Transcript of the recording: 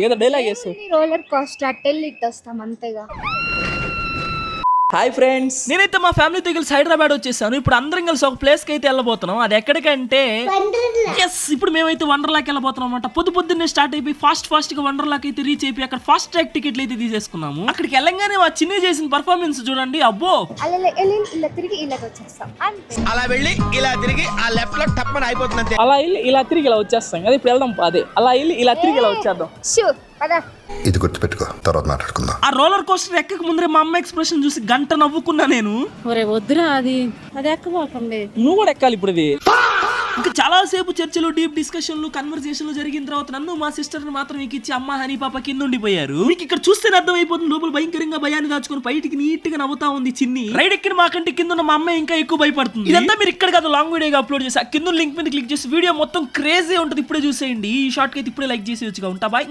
ఏదో డైలాగ్ వేస్తావు. Roller coaster అట్టెళ్ళి it వస్తాం అంతేగా. హాయ్ ఫ్రెండ్స్, నేనైతే మా ఫ్యామిలీతో కలిసి హైదరాబాద్ వచ్చేసాను. ఇప్పుడు అందరం కలిసి ఒక ప్లేస్ కి అయితే వెళ్ళబోతున్నాం. అది ఎక్కడికంటే ఇప్పుడు మేమైతే వండర్లాకి వెళ్ళబోతున్నాం అనమాట. పొద్దున్నే స్టార్ట్ అయిపోయి ఫాస్ట్ గా వండర్లాకి అయితే రీచ్ అయిపోయి అక్కడ ఫాస్ట్ ట్రాక్ టికెట్లు అయితే తీసేసుకున్నాము. అక్కడికి వెళ్ళంగానే మా చిన్న చేసిన పర్ఫార్మెన్స్ చూడండి. అబ్బో, ఇలా తిరిగి ఇలా వచ్చేస్తాం అంతే. అలా వెళ్ళి ఇలా తిరిగి ఆ లెఫ్ట్ లో టప్పని అయిపోతుంది. అలా వెళ్ళి ఇలా తిరిగి ఇలా వచ్చేస్తాం కదా. ఇప్పుడు వెళ్దాం. అదే అలా వెళ్ళి ఇలా తిరిగి ఇలా వచ్చేద్దాం. ఇది గుర్తుపెట్టుకో, తర్వాత మాట్లాడుకుందాం. ఆ రోలర్ కోస్టర్ ఎక్కక ముందరే మా అమ్మ ఎక్స్ప్రెషన్ చూసి గంట నవ్వుకున్నా నేను. ఒరే వద్దురా, అది ఎక్కబోకండి. నువ్వు కూడా ఎక్కాలి ఇప్పుడు. ఇది ఇంకా చాలా సేపు చర్చలు, డీప్ డిస్కషన్లు, కన్వర్సేషన్లు జరిగిన తర్వాత నన్ను మా సిస్టర్ ని మాత్రం ఇచ్చి అమ్మ హనీ పాప కింద ఉండిపోయారు. మీకు ఇక్కడ చూస్తే అర్థం అయిపోతుంది, లోపల భయంకరంగా భయాన్ని దాచుకుని బయటికి నీట్ గా నవ్వుతా ఉంది చిన్ని. రైడ్ ఎక్కిన మాకంటే కింద ఉన్న మా అమ్మ ఇంకా ఎక్కువ భయపడుతుంది. ఇదంతా మీరు ఇక్కడ కాదు లాంగ్ వీడియోగా అప్లోడ్ చేసి కింద లింక్ మీద క్లిక్ చేసి వీడియో మొత్తం క్రేజీ ఉంటుంది. ఇప్పుడే చూసేయండి. ఈ షార్ట్ కి అయితే ఇప్పుడే లైక్ చేసేయచ్చుగా. ఉంటా బాయ్.